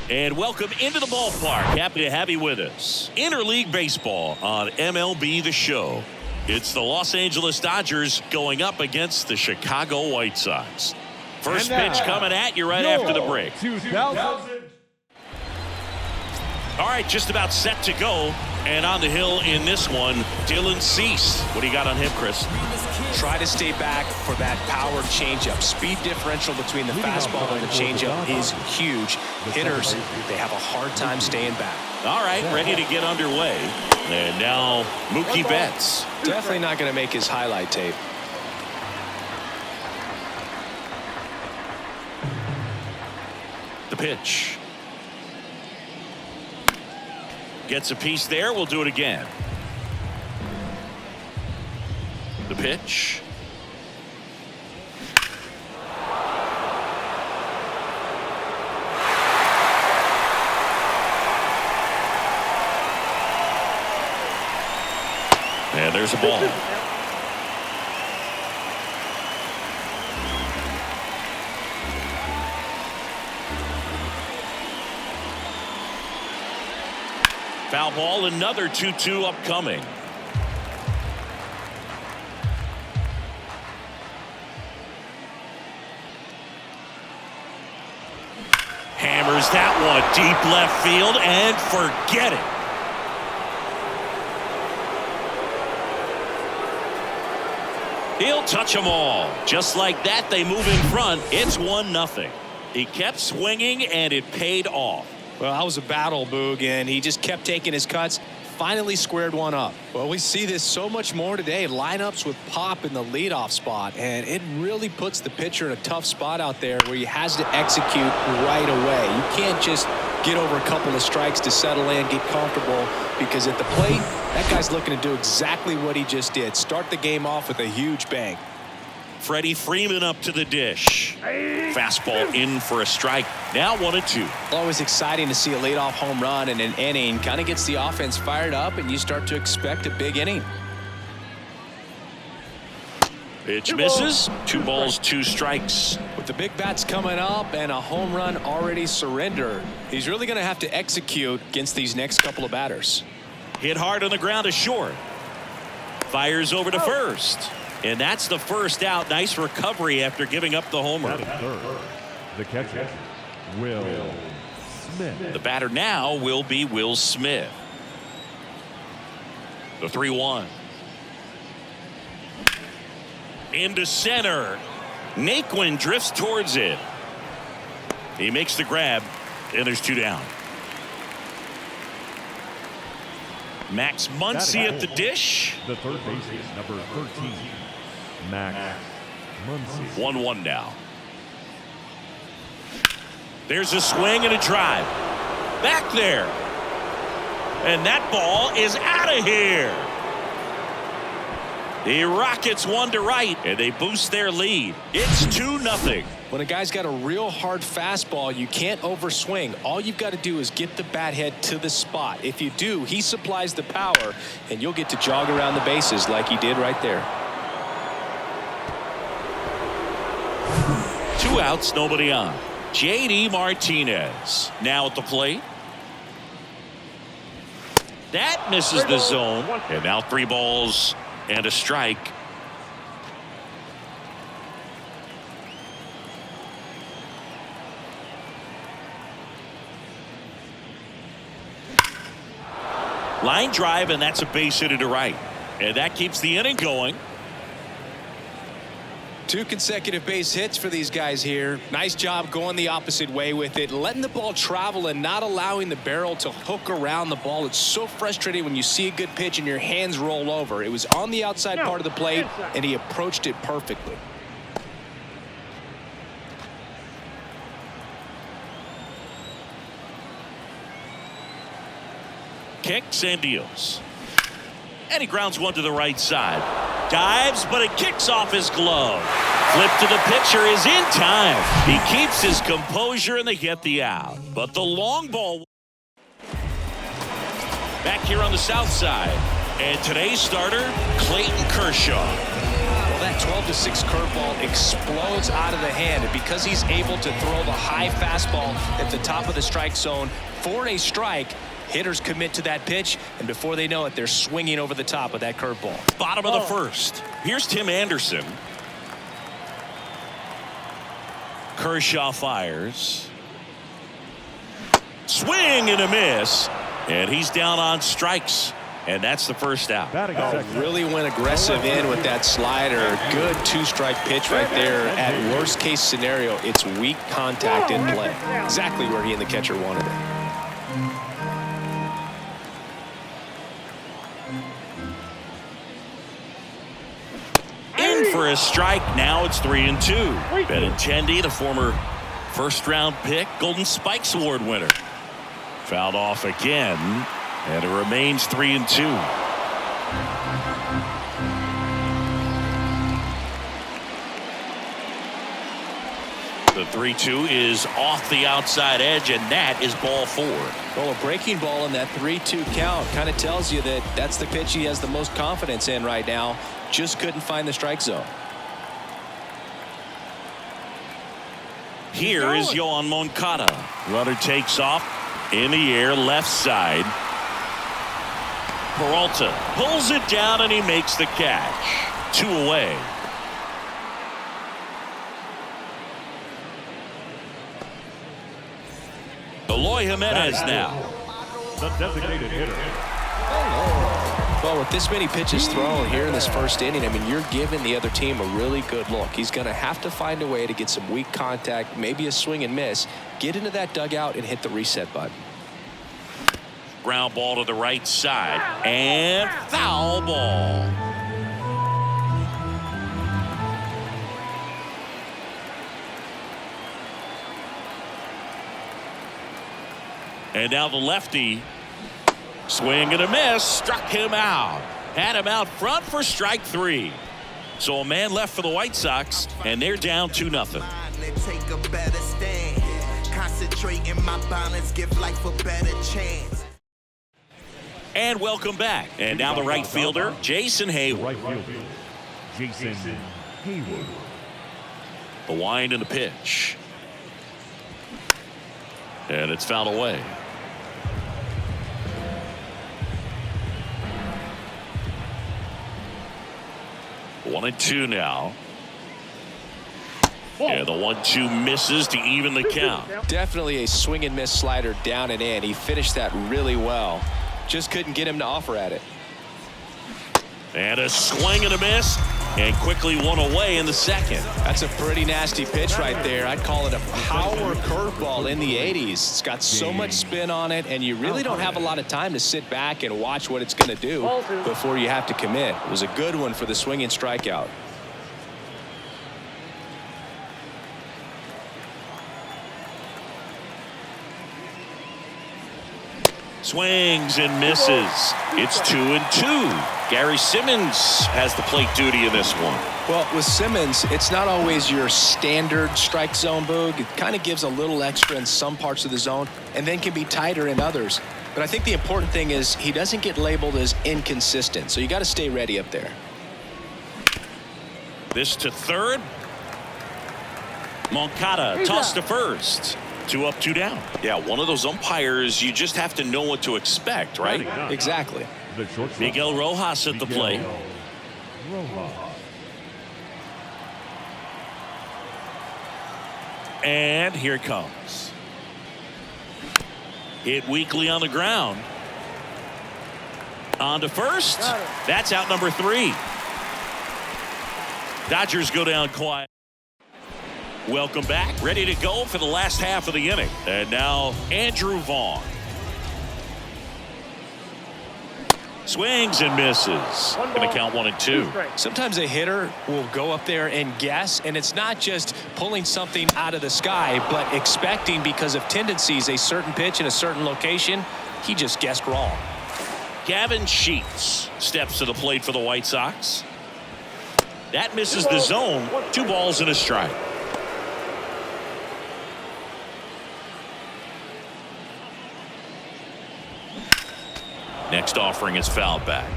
And welcome into the ballpark. Happy to have you with us. Interleague baseball on MLB The Show. It's the Los Angeles Dodgers going up against the Chicago White Sox. First pitch coming at you right after the break. 2000. All right, just about set to go. And on the hill in this one, Dylan Cease. What do you got on him, Chris? Try to stay back for that power changeup. Speed differential between the fastball and the changeup is huge. Hitters, they have a hard time staying back. All right, ready to get underway. And now Mookie Betts. Definitely not going to make his highlight tape. The pitch. Gets a piece there. We'll do it again. The pitch. And there's a ball. Foul ball, another 2-2 upcoming. Hammers that one deep left field and forget it. He'll touch them all. Just like that, they move in front. It's 1-0. He kept swinging and it paid off. Well, that was a battle, Boog, and he just kept taking his cuts. Finally squared one up. Well, we see this so much more today. Lineups with pop in the leadoff spot, and it really puts the pitcher in a tough spot out there where he has to execute right away. You can't just get over a couple of strikes to settle in, get comfortable, because at the plate, that guy's looking to do exactly what he just did. Start the game off with a huge bang. Freddie Freeman up to the dish. Fastball in for a strike. Now 1-2. Always exciting to see a leadoff home run in an inning. Kind of gets the offense fired up, and you start to expect a big inning. Pitch misses. 2 balls, 2 strikes. With the big bats coming up and a home run already surrendered, he's really going to have to execute against these next couple of batters. Hit hard on the ground to short. Fires over to first. And that's the first out. Nice recovery after giving up the homer. The catcher, Will Smith. The batter now will be Will Smith. The 3-1. Into center. Naquin drifts towards it. He makes the grab, and there's 2 down. Max Muncy at the dish. The third baseman, number 13, Max Muncy. 1-1 now. There's a swing and a drive. Back there. And that ball is out of here. The Rockets 1 to right, and they boost their lead. It's 2-0. When a guy's got a real hard fastball, you can't overswing. All you've got to do is get the bat head to the spot. If you do, he supplies the power, and you'll get to jog around the bases like he did right there. 2 outs, nobody on. J.D. Martinez now at the plate. That misses the zone. And now 3 balls and a strike. Line drive, and that's a base hit to right. And that keeps the inning going. 2 consecutive base hits for these guys here. Nice job going the opposite way with it, letting the ball travel and not allowing the barrel to hook around the ball. It's so frustrating when you see a good pitch and your hands roll over. It was on the outside part of the plate, and he approached it perfectly. Kicks and deals. And he grounds one to the right side. Dives, but it kicks off his glove. Flip to the pitcher is in time. He keeps his composure and they get the out. But the long ball back here on the south side. And today's starter, Clayton Kershaw. Well, that 12-6 curveball explodes out of the hand. And because he's able to throw the high fastball at the top of the strike zone for a strike, hitters commit to that pitch, and before they know it, they're swinging over the top of that curveball. Bottom of the first. Here's Tim Anderson. Kershaw fires. Swing and a miss. And he's down on strikes. And that's the first out. Really went aggressive in with that slider. Good two-strike pitch right there. At worst case scenario, it's weak contact in play. Exactly where he and the catcher wanted it. In for a strike. Now it's 3-2. Benintendi, the former first-round pick, Golden Spikes Award winner. Fouled off again, and it remains 3-2. The 3-2 is off the outside edge, and that is ball 4. Well, a breaking ball in that 3-2 count kind of tells you that that's the pitch he has the most confidence in right now. Just couldn't find the strike zone. Here is Yoan Moncada. Runner takes off in the air, left side. Peralta pulls it down, and he makes the catch. 2 away. Eloy Jimenez now. The designated hitter. Well, with this many pitches thrown here in this first inning, I mean, you're giving the other team a really good look. He's going to have to find a way to get some weak contact, maybe a swing and miss, get into that dugout and hit the reset button. Ground ball to the right side, and foul ball. And now the lefty. Swing and a miss, struck him out. Had him out front for strike 3. So a man left for the White Sox, and they're down 2-0. Take a better stand. Concentrate in my balance, give life a better chance. And welcome back. And now the right fielder, Jason Hayward. Right fielder, Jason Hayward. The wind and the pitch. And it's fouled away. One and 2 now. And the 1-2 misses to even the count. Definitely a swing and miss slider down and in. He finished that really well. Just couldn't get him to offer at it. And a swing and a miss, and quickly one away in the second. That's a pretty nasty pitch right there. I'd call it a power curveball in the 80s. It's got so much spin on it, and you really don't have a lot of time to sit back and watch what it's going to do before you have to commit. It was a good one for the swinging strikeout. Swings and misses. It's 2-2. Gary Simmons has the plate duty in this one. Well, with Simmons, it's not always your standard strike zone, Boog. It kind of gives a little extra in some parts of the zone and then can be tighter in others. But I think the important thing is he doesn't get labeled as inconsistent, so you got to stay ready up there. This to third. Moncada tossed to first. 2 up, 2 down. Yeah, one of those umpires, you just have to know what to expect, right? Exactly. Miguel Rojas at the plate. And here it comes. Hit weakly on the ground. On to first. That's out number 3. Dodgers go down quiet. Welcome back. Ready to go for the last half of the inning. And now Andrew Vaughn. Swings and misses. Going to count 1 and 2. Sometimes a hitter will go up there and guess, and it's not just pulling something out of the sky, but expecting because of tendencies a certain pitch in a certain location. He just guessed wrong. Gavin Sheets steps to the plate for the White Sox. That misses the zone. 2 balls and a strike. Next offering is fouled back.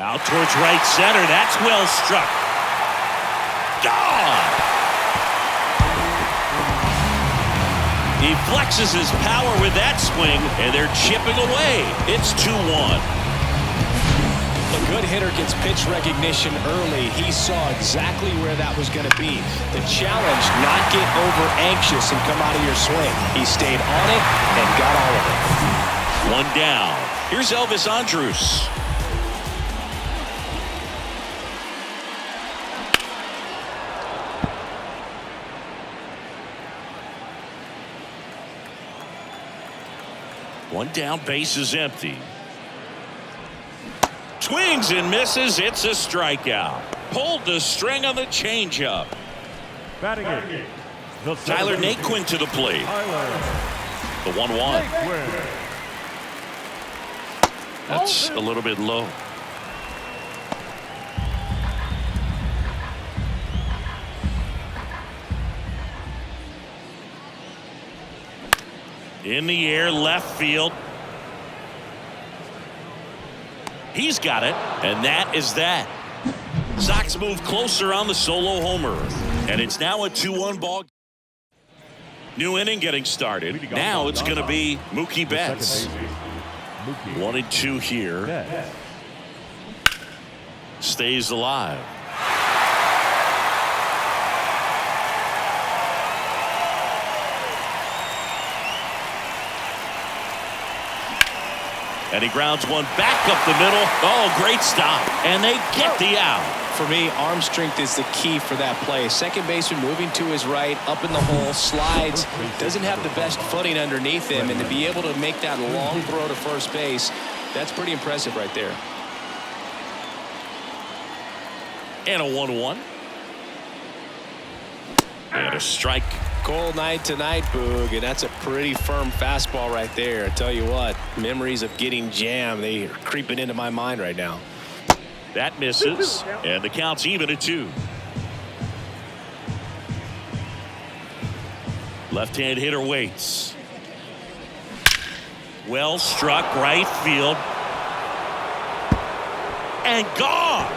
Out towards right center. That's well struck. Gone! He flexes his power with that swing, and they're chipping away. It's 2-1. A good hitter gets pitch recognition early. He saw exactly where that was going to be. The challenge, not get over anxious and come out of your swing. He stayed on it and got all of it. One down. Here's Elvis Andrus. One down, base is empty. Swings and misses. It's a strikeout. Pulled the string on the changeup. Batting it. Tyler Naquin to the plate. The 1-1. That's a little bit low. In the air, left field. He's got it, and that is that. Sox move closer on the solo homer, and it's now a 2-1 ball. New inning getting started. Now it's going to be Mookie Betts. 1-2 here. Stays alive. And he grounds one back up the middle. Oh, great stop. And they get the out. For me, arm strength is the key for that play. Second baseman moving to his right, up in the hole, slides, doesn't have the best footing underneath him, and to be able to make that long throw to first base, that's pretty impressive right there. And a 1-1. And a strike. Cold night tonight, Boog, and that's a pretty firm fastball right there. I tell you what, memories of getting jammed, they are creeping into my mind right now. That misses, and the count's even at 2. Left-hand hitter waits. Well struck, right field. And gone!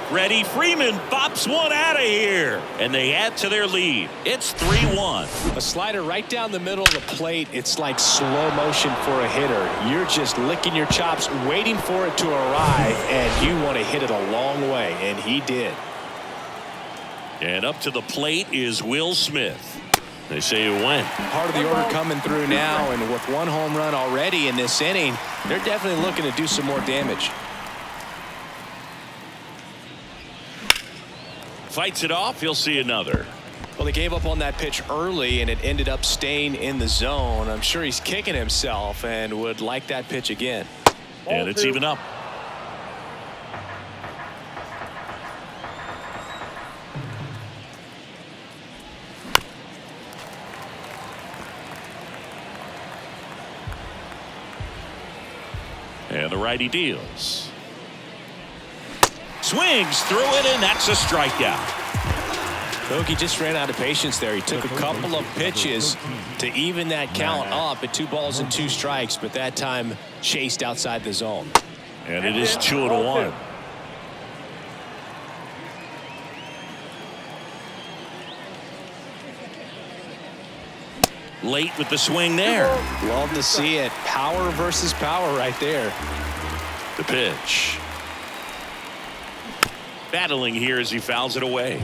Freddie Freeman bops one out of here, and they add to their lead. It's 3-1. A slider right down the middle of the plate. It's like slow motion for a hitter. You're just licking your chops, waiting for it to arrive, and you want to hit it a long way, and he did. And up to the plate is Will Smith. They say it went. Part of the order coming through now, and with one home run already in this inning, they're definitely looking to do some more damage. Fights it off. He'll see another. Well, they gave up on that pitch early, and it ended up staying in the zone. I'm sure he's kicking himself and would like that pitch again. And it's even up. And the righty deals. Swings through it, and that's a strikeout. Bogey just ran out of patience there. He took a couple of pitches to even that count up at 2 balls and 2 strikes, but that time chased outside the zone. And it is 2-1. Late with the swing there. Love to see it. Power versus power right there. The pitch. Battling here as he fouls it away.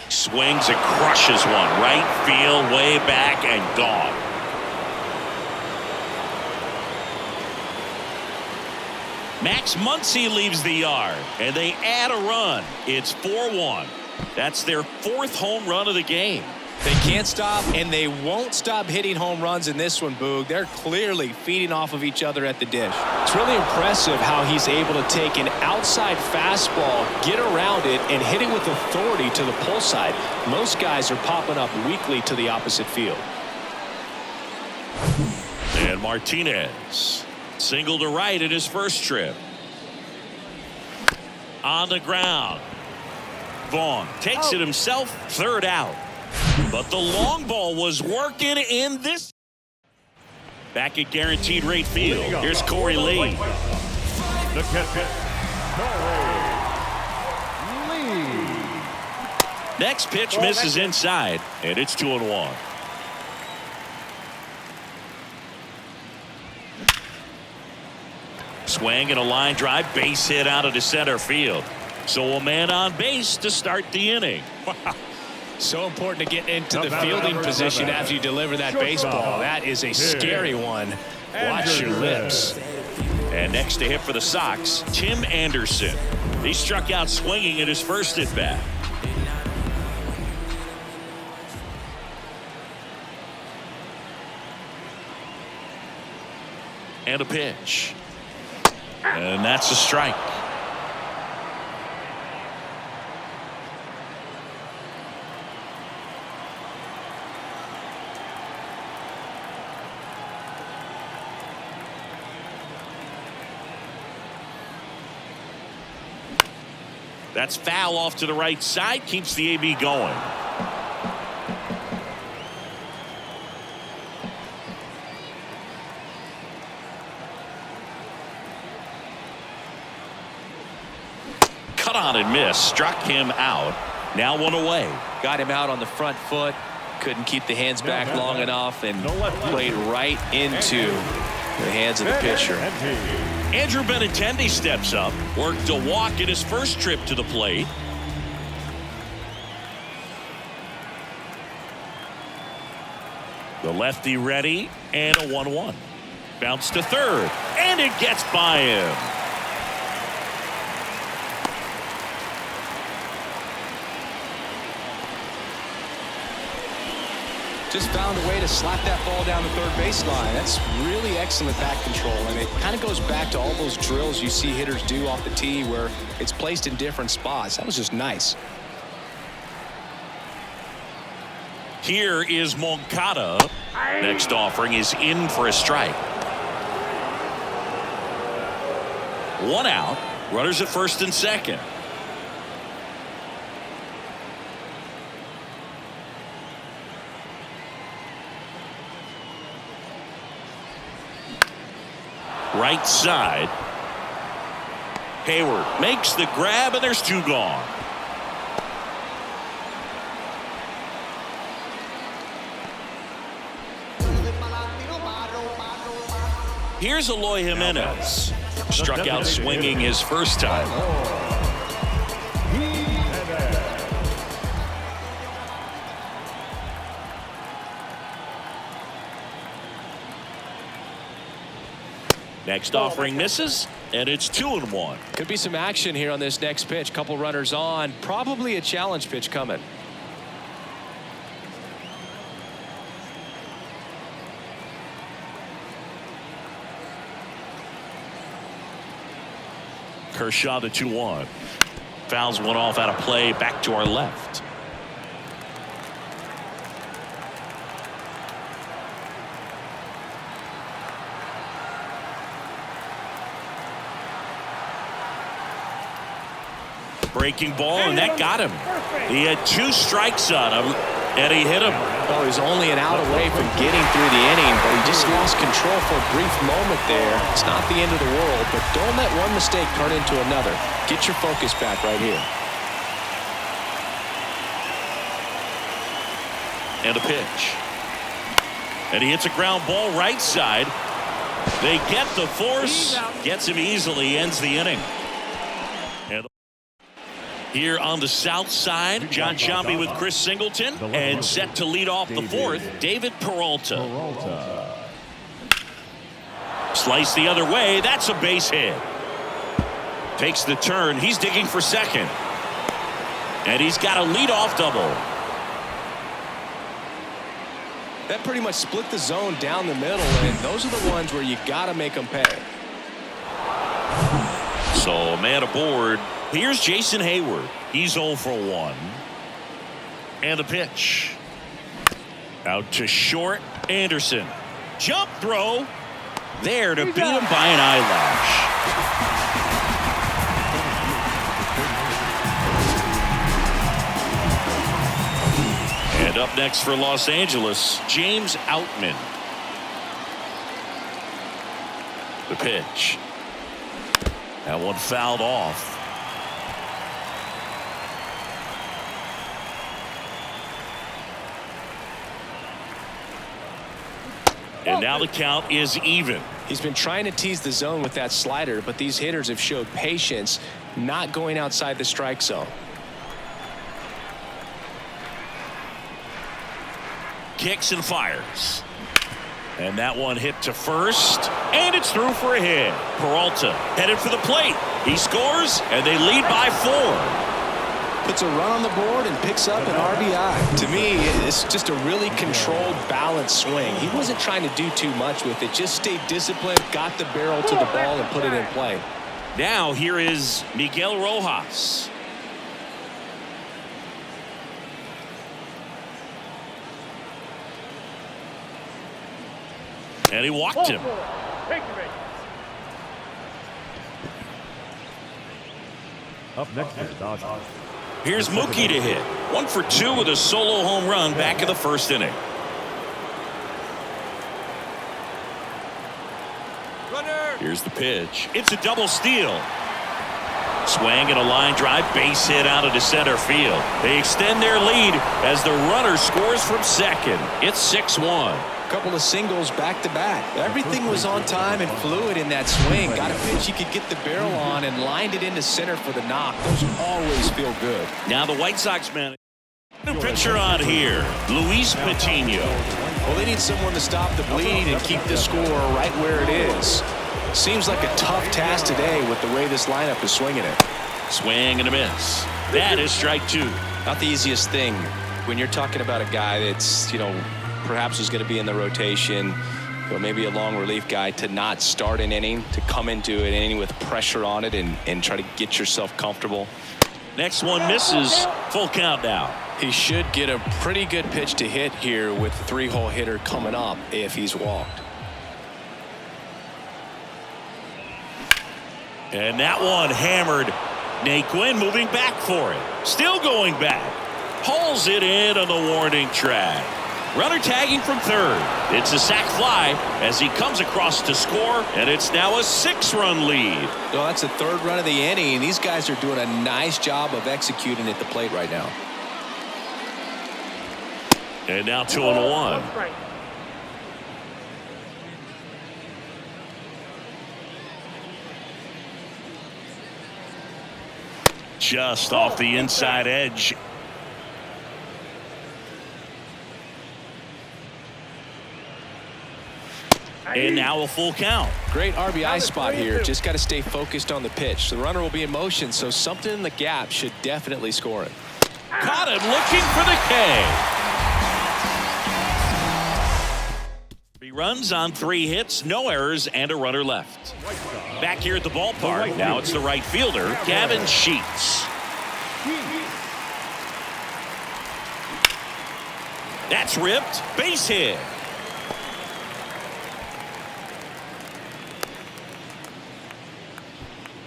Swings and crushes one. Right field, way back, and gone. Max Muncy leaves the yard, and they add a run. It's 4-1. That's their 4th home run of the game. They can't stop, and they won't stop hitting home runs in this one, Boog. They're clearly feeding off of each other at the dish. It's really impressive how he's able to take an outside fastball, get around it, and hit it with authority to the pull side. Most guys are popping up weakly to the opposite field. And Martinez, single to right in his first trip. On the ground. Vaughn takes it himself, third out. But the long ball was working in this. Back at guaranteed rate field. Here's Corey Lee. The catcher, Corey Lee. Next pitch misses inside, and it's 2-1. Swing and a line drive, base hit out of the center field. So a man on base to start the inning. So important to get into the fielding position after you deliver that baseball. That is a scary one. Watch your lips. And next to hit for the Sox, Tim Anderson. He struck out swinging in his first at bat. And a pitch. And that's a strike. That's foul off to the right side, keeps the AB going. Cut on and miss, struck him out. Now one away. Got him out on the front foot. Couldn't keep the hands back long enough and played right into the hands of the pitcher. Andrew Benintendi steps up, worked a walk in his first trip to the plate. The lefty ready, and a 1-1. Bounce to third, and it gets by him. Just found a way to slap that ball down the third baseline. That's really excellent bat control, and it kind of goes back to all those drills you see hitters do off the tee where it's placed in different spots. That was just nice. Here is Moncada. Next offering is in for a strike. One out. Runners at first and second. Right side. Hayward makes the grab, and there's two gone. Here's Eloy Jimenez. Struck out swinging his first time. Next offering misses, and it's 2-1. Could be some action here on this next pitch. Couple runners on. Probably a challenge pitch coming. Kershaw the 2-1. Fouls one off out of play, back to our left. Breaking ball, and that got him. He had two strikes on him, and he hit him. Well, he was only an out away from getting through the inning, but he just lost control for a brief moment there. It's not the end of the world, but don't let one mistake turn into another. Get your focus back right here. And a pitch. And he hits a ground ball right side. They get the force. Gets him easily, ends the inning. And here on the south side, John Sciambi with Chris Singleton, and set to lead off the fourth, David Peralta. Slice the other way, that's a base hit. Takes the turn, he's digging for second. And he's got a leadoff double. That pretty much split the zone down the middle, and those are the ones where you got to make them pay. So a man aboard. Here's Jason Hayward. He's 0 for 1. And the pitch. Out to short. Anderson. Jump throw. There to beat him by an eyelash. And up next for Los Angeles, James Outman. The pitch. That one fouled off. And now the count is even. He's been trying to tease the zone with that slider, but these hitters have showed patience, not going outside the strike zone. Kicks and fires. And that one hit to first, and it's through for a hit. Peralta headed for the plate. He scores, and they lead by 4. Puts a run on the board and picks up an RBI. To me, it's just a really controlled, balanced swing. He wasn't trying to do too much with it. Just stayed disciplined, got the barrel to the ball, and put it in play. Now here is Miguel Rojas. And he walked him. Up next is Dodgers. Here's Mookie to hit. 1 for 2 with a solo home run back in the first inning. Here's the pitch. It's a double steal. Swing and a line drive, base hit out into center field. They extend their lead as the runner scores from second. It's 6-1. Couple of singles back to back. Everything was on time and fluid in that swing. Got a pitch he could get the barrel on and lined it into center for the knock. Those always feel good. Now the White Sox man. New pitcher on here, Luis Patino. Well, they need someone to stop the bleed and keep the score right where it is. Seems like a tough task today with the way this lineup is swinging it. Swing and a miss. That is strike 2. Not the easiest thing when you're talking about a guy that's, perhaps is going to be in the rotation, maybe a long relief guy, to not start an inning, to come into an inning with pressure on it and try to get yourself comfortable. Next one misses. Full count now. He should get a pretty good pitch to hit here with the 3-hole hitter coming up if he's walked. And that one hammered. Naquin moving back for it. Still going back. Hauls it in on the warning track. Runner tagging from third. It's a sac fly as he comes across to score, and it's now a 6-run lead. Well, that's the 3rd run of the inning, and these guys are doing a nice job of executing at the plate right now. And now 2-1. Just off the inside edge. And now a full count. Great RBI spot here. Just got to stay focused on the pitch. The runner will be in motion, so something in the gap should definitely score it. Caught him looking for the K. 3 runs on 3 hits, no errors, and a runner left. Back here at the ballpark, now it's the right fielder, Gavin Sheets. That's ripped, base hit.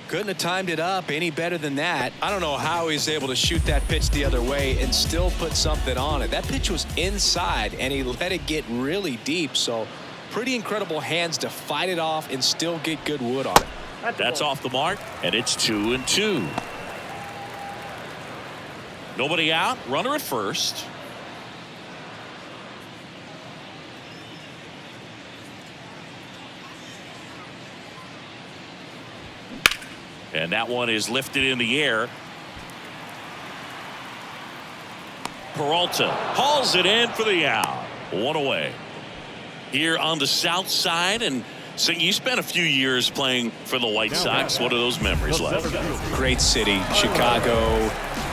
Couldn't have timed it up any better than that. I don't know how he's able to shoot that pitch the other way and still put something on it. That pitch was inside, and he let it get really deep. So pretty incredible hands to fight it off and still get good wood on it. That's off the mark, and it's 2-2. Nobody out, runner at first. And that one is lifted in the air. Peralta hauls it in for the out. 1 away. Here on the south side, and so you spent a few years playing for the White Sox. What are those memories like? Great city. Chicago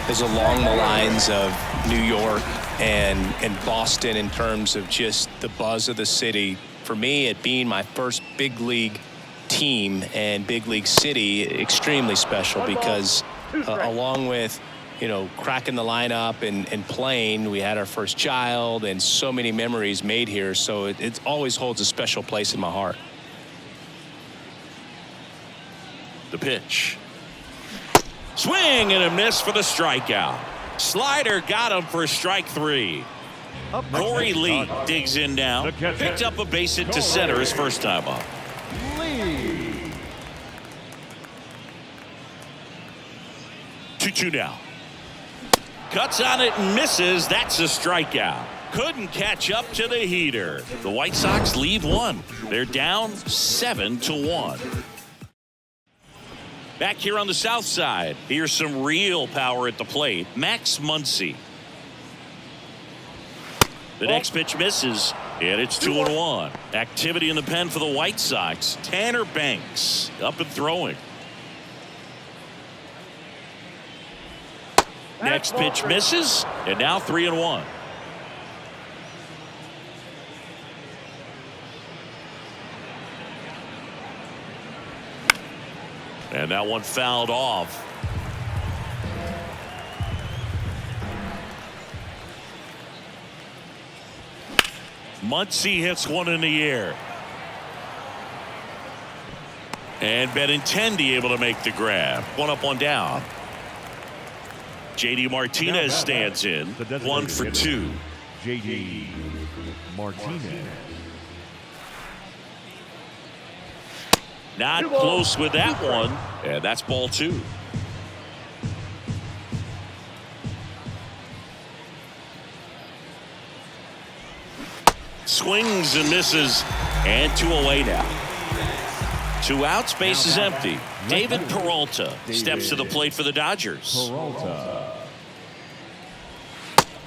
is along the lines of New York and Boston in terms of just the buzz of the city. For me, it being my first big league team and big league city, extremely special because along with, you know, cracking the lineup and playing, we had our first child and so many memories made here. So it always holds a special place in my heart. The pitch. Swing and a miss for the strikeout. Slider got him for strike 3. Corey Lee digs in now. Picked up a base hit to center his first time up. 2-2 now. Cuts on it and misses. That's a strikeout. Couldn't catch up to the heater. The White Sox leave one. They're down 7-1. Back here on the south side, here's some real power at the plate. Max Muncy. The next pitch misses, and it's 2-1. Activity in the pen for the White Sox. Tanner Banks up and throwing. Next pitch misses, and now 3-1. And that one fouled off. Muncy hits one in the air. And Benintendi able to make the grab. One up, one down. JD Martinez stands in. 1 for 2. JD Martinez. Not close with that one. And that's ball 2. Swings and misses. And 2 away now. 2 outs, base is empty. David Peralta steps to the plate for the Dodgers.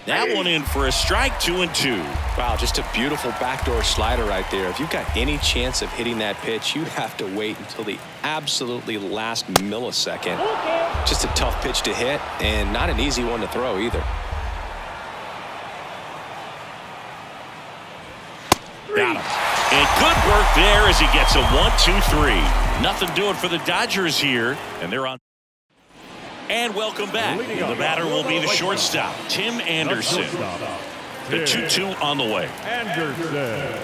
That one in for a strike, 2-2. Wow, just a beautiful backdoor slider right there. If you've got any chance of hitting that pitch, you have to wait until the absolutely last millisecond. Just a tough pitch to hit and not an easy one to throw either. Got him. And good work there as he gets a 1-2-3. Nothing doing for the Dodgers here, and they're on. And welcome back. The batter will be the shortstop, Tim Anderson. The 2-2 on the way. Anderson.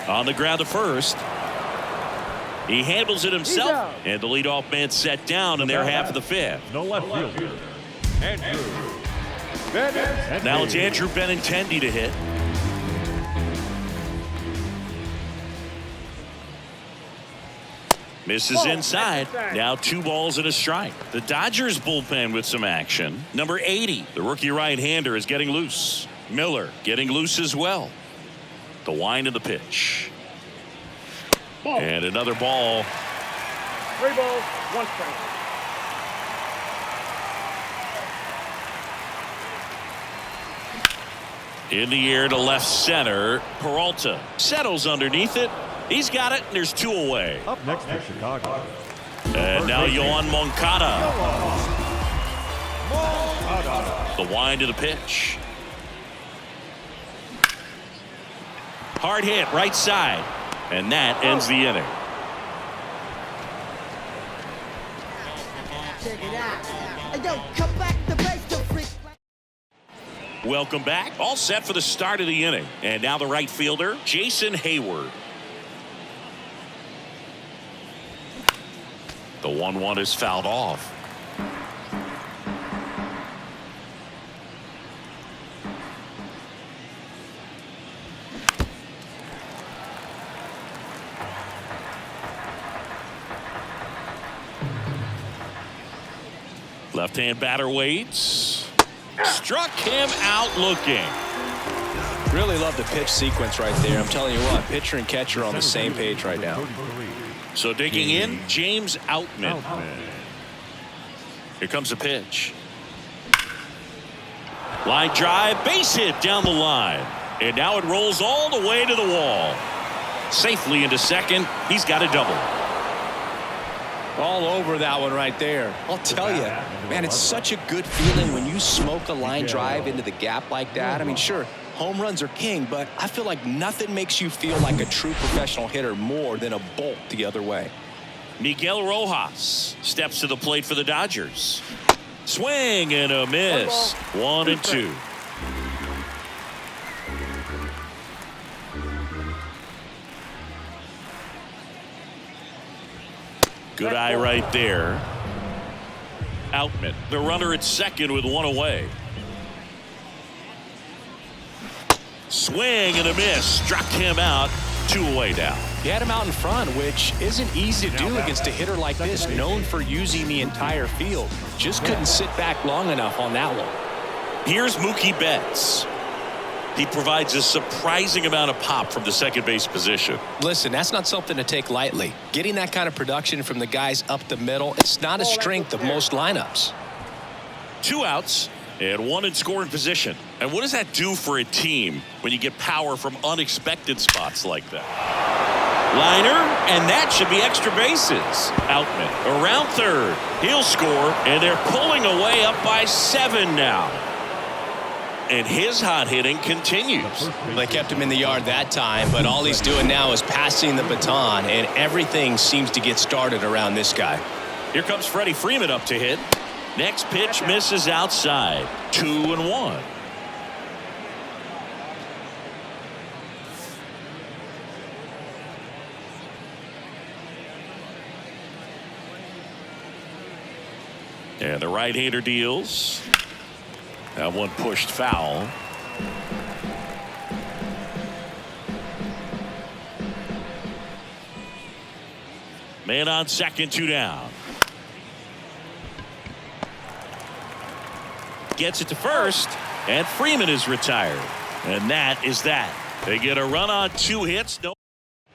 On the ground to first. He handles it himself, and the leadoff man set down in their half of the 5th. No left fielder. Andrew Benintendi. Now it's Andrew Benintendi to hit. Misses inside. Now 2 balls and a strike. The Dodgers bullpen with some action. Number 80, the rookie right-hander, is getting loose. Miller getting loose as well. The wind of the pitch. And another ball. 3 balls, 1 strike. In the air to left center. Peralta settles underneath it. He's got it, and there's 2 away. Up next to Chicago. And now Yohan Moncada. The wind of the pitch. Hard hit, right side. And that ends the inning. Check it out. Hey, yo, come back to base, the freak. Welcome back. All set for the start of the inning. And now the right fielder, Jason Hayward. The 1-1 is fouled off. Left-hand batter waits. Struck him out looking. Really love the pitch sequence right there. I'm telling you what, pitcher and catcher on the same page right now. So digging in, James Outman. Here comes the pitch. Line drive, base hit down the line. And now it rolls all the way to the wall. Safely into second. He's got a double. All over that one right there. I'll tell you, man, it's such a good feeling when you smoke a line drive into the gap like that. I mean, sure, home runs are king, but I feel like nothing makes you feel like a true professional hitter more than a bolt the other way. Miguel Rojas steps to the plate for the Dodgers. Swing and a miss. 1-2. Good eye right there. Outman, the runner at second with one away. Swing and a miss. Struck him out. 2 away now. He had him out in front, which isn't easy to do against a hitter like this, known for using the entire field. Just couldn't sit back long enough on that one. Here's Mookie Betts. He provides a surprising amount of pop from the second base position. Listen, that's not something to take lightly. Getting that kind of production from the guys up the middle, it's not a strength of most lineups. 2 outs and 1 in scoring position. And what does that do for a team when you get power from unexpected spots like that? Liner, and that should be extra bases. Outman around third. He'll score, and they're pulling away up by 7 now. And his hot hitting continues. They kept him in the yard that time, but all he's doing now is passing the baton, and everything seems to get started around this guy. Here comes Freddie Freeman up to hit. Next pitch misses outside. 2-1. And the right-hander deals. That one pushed foul. Man on second, 2 down. Gets it to first, and Freeman is retired. And that is that. They get a run on 2 hits. No.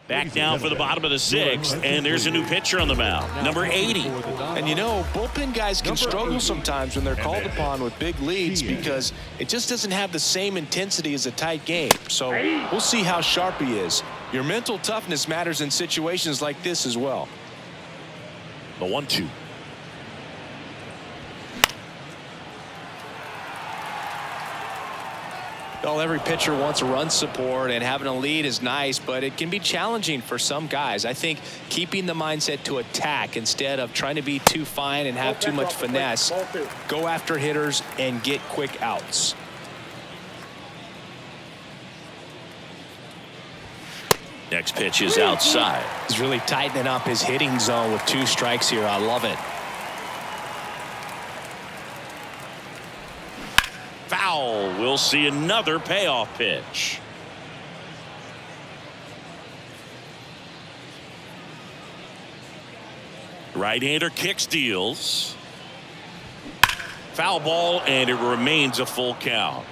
Back now for the bottom of the 6th, and there's a new pitcher on the mound, number 80. And you know, bullpen guys can struggle sometimes when they're called upon with big leads because it just doesn't have the same intensity as a tight game. So we'll see how sharp he is. Your mental toughness matters in situations like this as well. The 1-2. Well, every pitcher wants run support, and having a lead is nice, but it can be challenging for some guys. I think keeping the mindset to attack instead of trying to be too fine and have too much finesse, go after hitters and get quick outs. Next pitch is outside. He's really tightening up his hitting zone with 2 strikes here. I love it. Foul. We'll see another payoff pitch. Right-hander kicks, deals. Foul ball, and it remains a full count.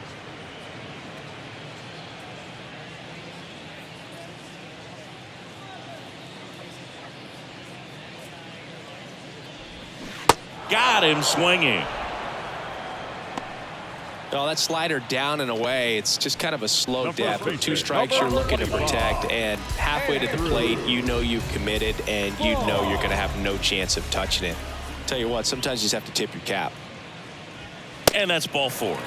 Got him swinging. Oh, that slider down and away. It's just kind of a slow death. With 2 strikes, you're looking to protect, and halfway to the plate, you know you've committed, and you know you're going to have no chance of touching it. Tell you what, sometimes you just have to tip your cap. And that's ball 4.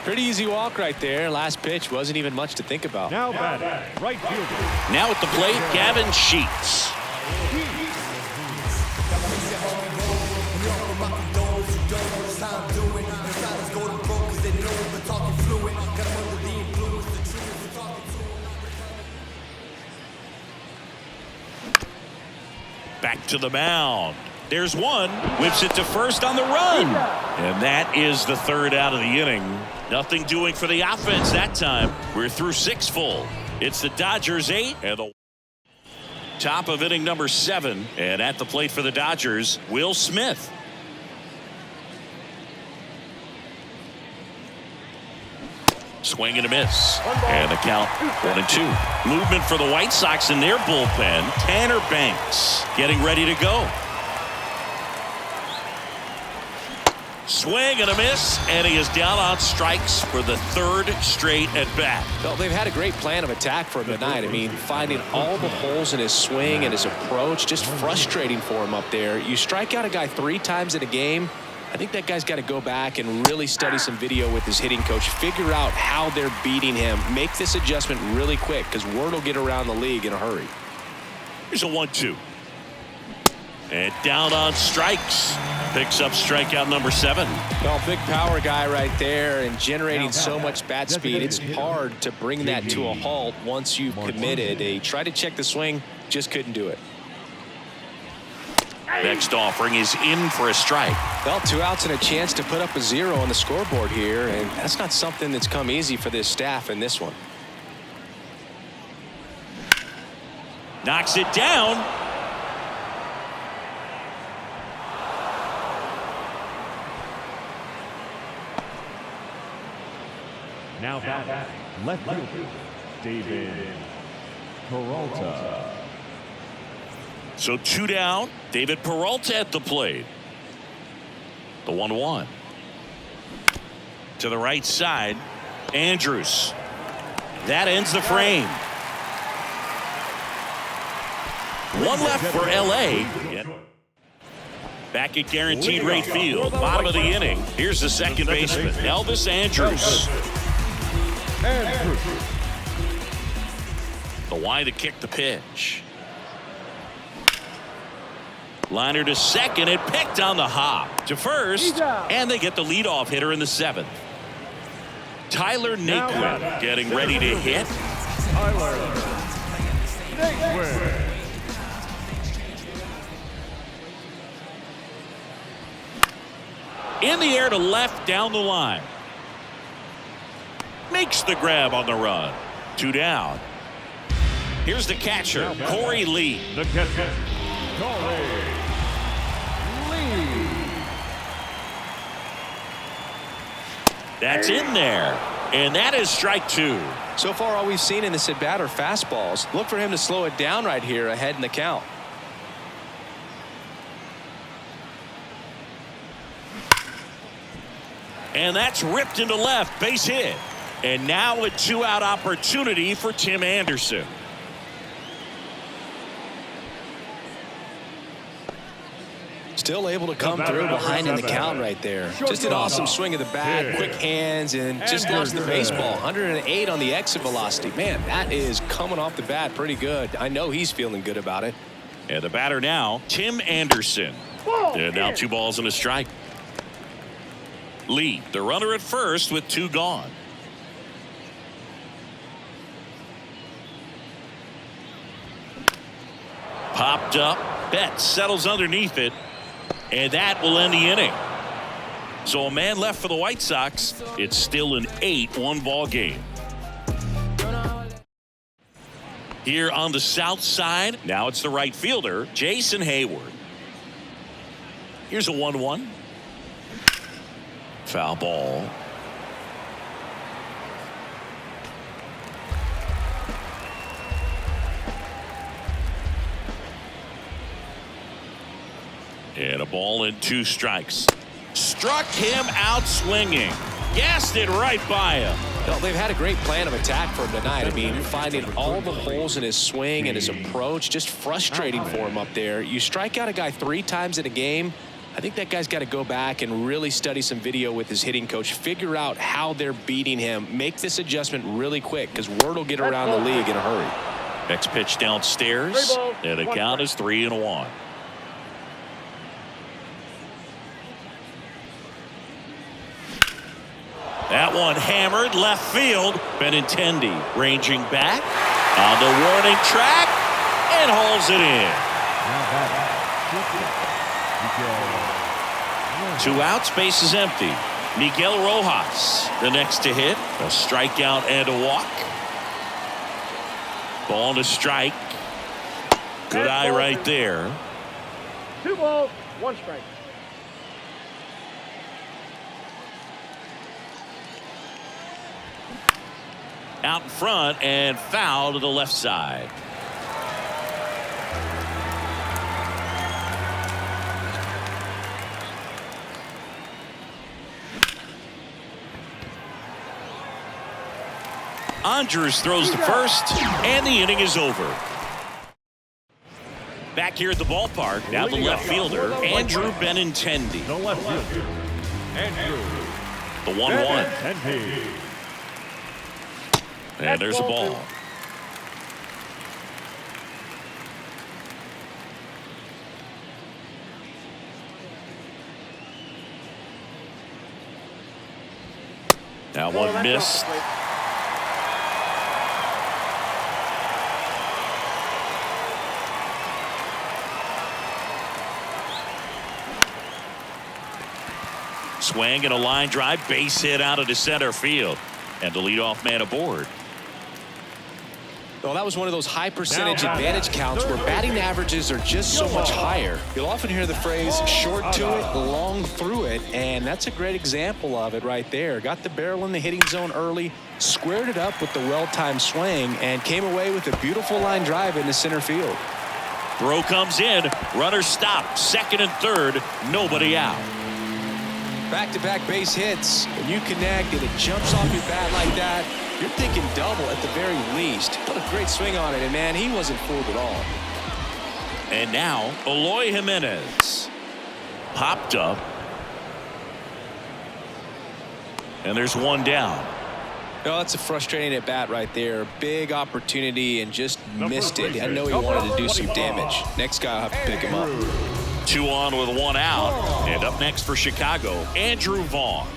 Pretty easy walk right there. Last pitch wasn't even much to think about. Now batting, right fielder. Now at the plate, Gavin Sheets. Back to the mound. There's one. Whips it to first on the run. And that is the 3rd out of the inning. Nothing doing for the offense that time. We're through 6 full. It's the Dodgers 8 and the top of inning number 7. And at the plate for the Dodgers, Will Smith. Swing and a miss. And the count 1-2. Movement for the White Sox in their bullpen. Tanner Banks getting ready to go. swing and a miss, and he is down on strikes for the third straight at bat. Well, they've had a great plan of attack for him tonight. I mean, finding all the holes in his swing and his approach, just frustrating for him up there. You strike out a guy 3 times in a game, I think that guy's got to go back and really study some video with his hitting coach, figure out how they're beating him, make this adjustment really quick, because word will get around the league in a hurry. Here's a 1-2. And down on strikes. Picks up strikeout number 7. Well, big power guy right there and generating so much bat speed. It's hard to bring that to a halt once you've committed. They tried to check the swing, just couldn't do it. Next offering is in for a strike. Well, 2 outs and a chance to put up a 0 on the scoreboard here, and that's not something that's come easy for this staff in this one. Knocks it down. Now back, left fielder, David Peralta. So 2 down. David Peralta at the plate. The 1-1. To the right side. Andrews. That ends the frame. 1 left for LA. Back at guaranteed rate field. Bottom of the inning. Here's the second baseman, Elvis Andrews. The Y to kick the pitch. Liner to second, and picked on the hop to first, and they get the leadoff hitter in the 7th. Tyler Naquin getting ready to hit. Tyler Naquin. In the air to left down the line. Makes the grab on the run. 2 down. Here's the catcher, Corey Lee. The catcher, Corey Lee. That's in there. And that is strike 2. So far, all we've seen in this at-bat are fastballs. Look for him to slow it down right here ahead in the count. And that's ripped into left, base hit. And now a 2-out opportunity for Tim Anderson. Still able to come through behind in the count right there. Just an awesome swing of the bat, quick hands, and just lost the baseball. 108 on the exit velocity. Man, that is coming off the bat pretty good. I know he's feeling good about it. And the batter now, Tim Anderson. And now 2 balls and a strike. Lee, the runner at first with 2 gone. Popped up. Betts settles underneath it. And that will end the inning. So a man left for the White Sox. It's still an 8-1 ball game. Here on the south side, now it's the right fielder, Jason Hayward. Here's a 1-1. Foul ball. And a ball and 2 strikes. Struck him out swinging. Gassed it right by him. Well, they've had a great plan of attack for him tonight. I mean, finding all the holes in his swing and his approach, just frustrating for him up there. You strike out a guy 3 times in a game, I think that guy's got to go back and really study some video with his hitting coach, figure out how they're beating him, make this adjustment really quick, because word will get around the league in a hurry. Next pitch downstairs, and the count is 3-1. That one hammered left field. Benintendi ranging back on the warning track and hauls it in. 2 outs, base is empty. Miguel Rojas, the next to hit. A strikeout and a walk. Ball and a strike. Good eye right there. 2 balls, 1 strike. Out in front and foul to the left side. Andrews throws to first, and the inning is over. Back here at the ballpark, now the left fielder, Andrew Benintendi. The left fielder, Andrew The 1-1. Benintendi. And there's a ball. Now one missed. Swing and a line drive, base hit out into center field, and the leadoff man aboard. Well, that was one of those high percentage advantage counts where batting averages are just so much higher. You'll often hear the phrase short to it, long through it, and that's a great example of it right there. Got the barrel in the hitting zone early, squared it up with the well-timed swing, and came away with a beautiful line drive into center field. Throw comes in, runner stopped, second and third, nobody out. Back-to-back base hits, and you connect, and it jumps off your bat like that. You're thinking double at the very least. What a great swing on it, and man, he wasn't fooled at all. And now, Eloy Jimenez. Popped up. And there's one down. Oh, that's a frustrating at bat right there. Big opportunity and just missed it. I know he wanted to do some damage. Next guy will have to pick him up. 2 on with 1 out. And up next for Chicago, Andrew Vaughn.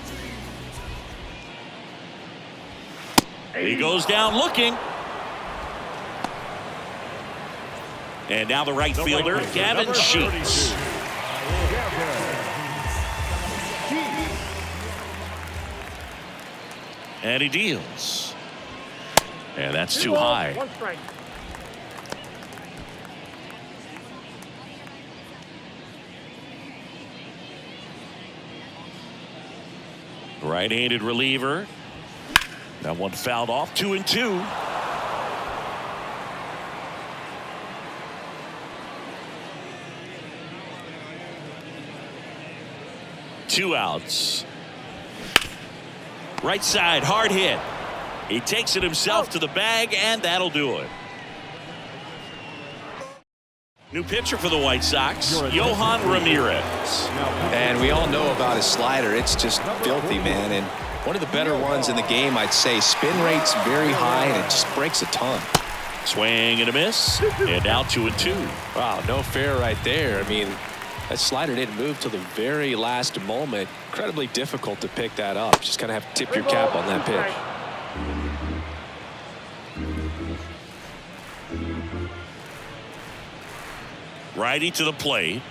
He goes down looking. And now the right fielder, Gavin Sheets. And he deals. And that's too high. 1 strike. Right-handed reliever. That one fouled off. 2-2. Two outs. Right side, hard hit. He takes it himself to the bag, and that'll do it. New pitcher for the White Sox, Yohan Ramirez. And we all know about his slider. It's just filthy, man. And one of the better ones in the game, I'd say. Spin rate's very high, and it just breaks a ton. Swing and a miss, and now 2-2. Wow, no fair right there. I mean, that slider didn't move till the very last moment. Incredibly difficult to pick that up. Just kind of have to tip your cap on that pitch. Righty to the plate.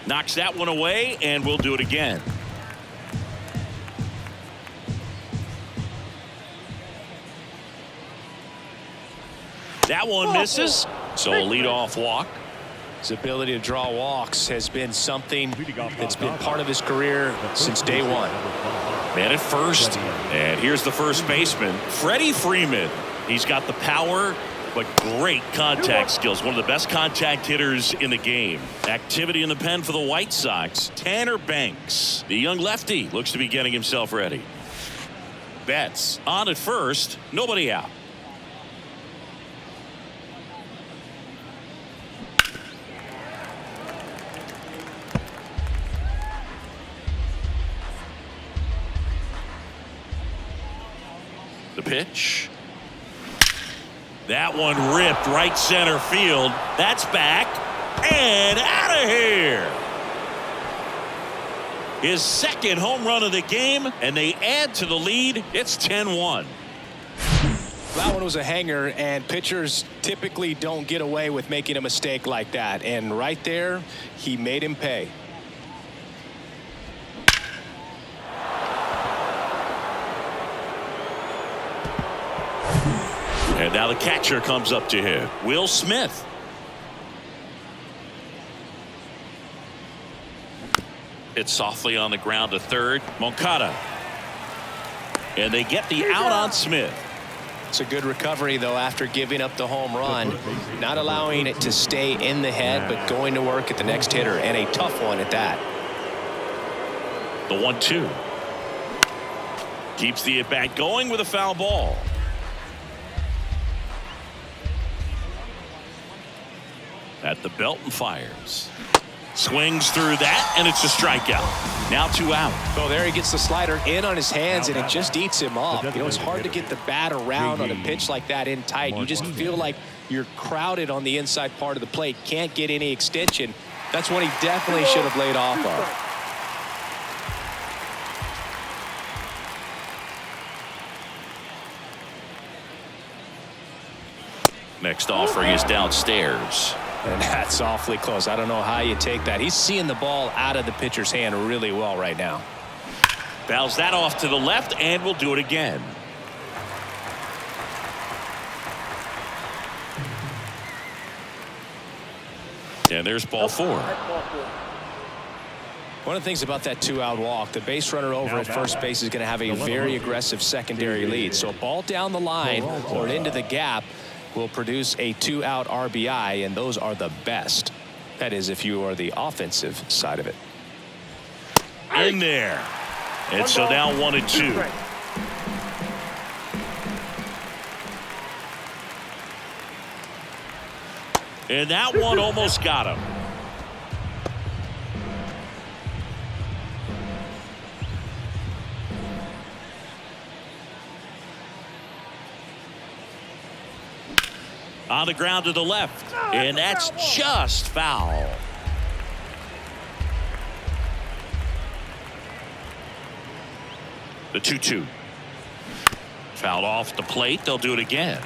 Knocks that one away, and we'll do it again. That one misses, so a leadoff walk. His ability to draw walks has been something that's been part of his career since day one. Man at first, and here's the first baseman, Freddie Freeman. He's got the power, but great contact skills. One of the best contact hitters in the game. Activity in the pen for the White Sox. Tanner Banks, the young lefty, looks to be getting himself ready. Betts on at first, nobody out. The pitch. That one ripped right center field. That's back and out of here. His second home run of the game, and they add to the lead. It's 10-1. That one was a hanger, and pitchers typically don't get away with making a mistake like that. And right there, he made him pay. And now the catcher comes up to him, Will Smith. It's softly on the ground to third, Moncada. And they get the out on Smith. It's a good recovery, though, after giving up the home run. Not allowing it to stay in the head, but going to work at the next hitter, and a tough one at that. The 1-2. Keeps the at-bat going with a foul ball. At the belt and fires. Swings through that, and it's a strikeout. Now 2 out. Oh, there he gets the slider in on his hands, and it just eats him up. You know, it's hard to get the bat around on a pitch like that in tight. You just feel like you're crowded on the inside part of the plate. Can't get any extension. That's what he definitely should have laid off of. Next offering is downstairs. And that's awfully close. I don't know how you take that. He's seeing the ball out of the pitcher's hand really well right now. Fouls that off to the left, and we'll do it again. And there's ball 4. One of the things about that 2-out walk, the base runner over at first base is going to have a very aggressive secondary lead. So a ball down the line or into the gap will produce a 2-out RBI, and those are the best. That is, if you are the offensive side of it. In there. And so now 1-2. And that one almost got him. On the ground to the left, and that's just foul. The 2-2. Fouled off the plate. They'll do it again.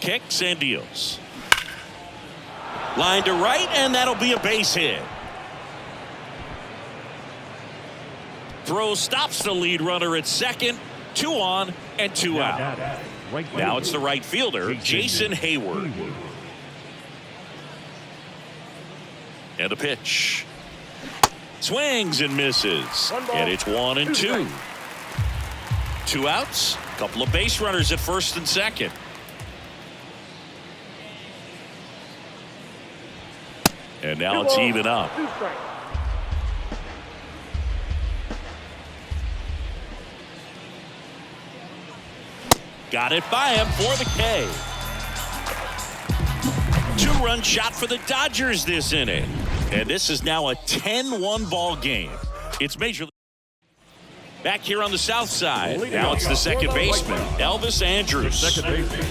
Kicks and deals. Line to right, and that'll be a base hit. Throw stops the lead runner at second. 2 on and 2 out. Now it's the right fielder, Jason Hayward. And the pitch. Swings and misses. And it's 1-2. 2 outs. Couple of base runners at first and second. And now it's even up. Got it by him for the K. 2-run shot for the Dodgers this inning. And this is now a 10-1 ball game. It's Major League. Back here on the south side. Now it's the second baseman, Elvis Andrus. Second baseman,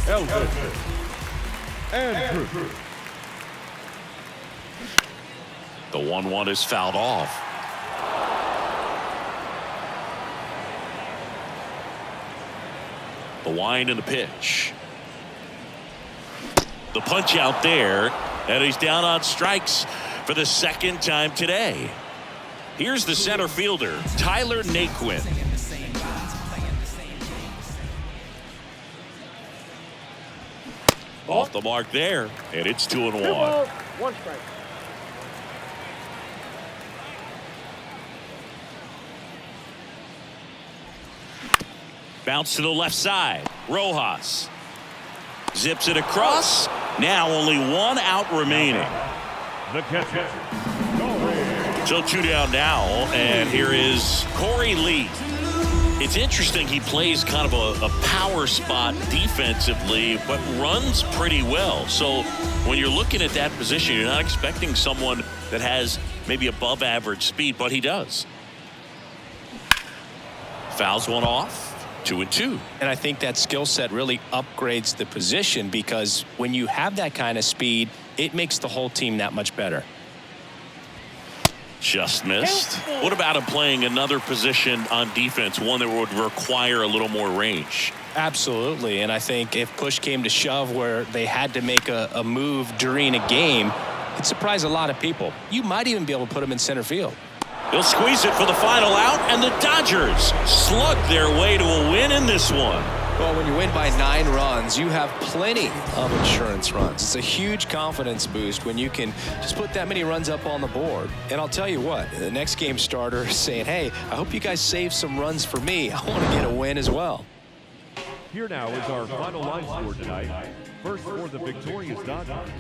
Elvis Andrus. The 1-1 is fouled off. The wind and the pitch. The punch out there, and he's down on strikes for the second time today. Here's the center fielder, Tyler Naquin. Off the mark there, and it's 2-1. 1 strike. Bounce to the left side. Rojas zips it across. Now only 1 out remaining. The catcher. So 2 down now, and here is Corey Lee. It's interesting, he plays kind of a power spot defensively, but runs pretty well. So when you're looking at that position, you're not expecting someone that has maybe above average speed, but he does. Fouls one off. 2-2. And I think that skill set really upgrades the position, because when you have that kind of speed, it makes the whole team that much better. Just missed. What about him playing another position on defense, one that would require a little more range? Absolutely. And I think if push came to shove where they had to make a move during a game, it'd surprise a lot of people. You might even be able to put him in center field. He'll squeeze it for the final out, and the Dodgers slug their way to a win in this one. Well, when you win by 9 runs, you have plenty of insurance runs. It's a huge confidence boost when you can just put that many runs up on the board. And I'll tell you what, the next game starter is saying, hey, I hope you guys save some runs for me. I want to get a win as well. Here now is our final line score tonight. First for the victorious Dodgers.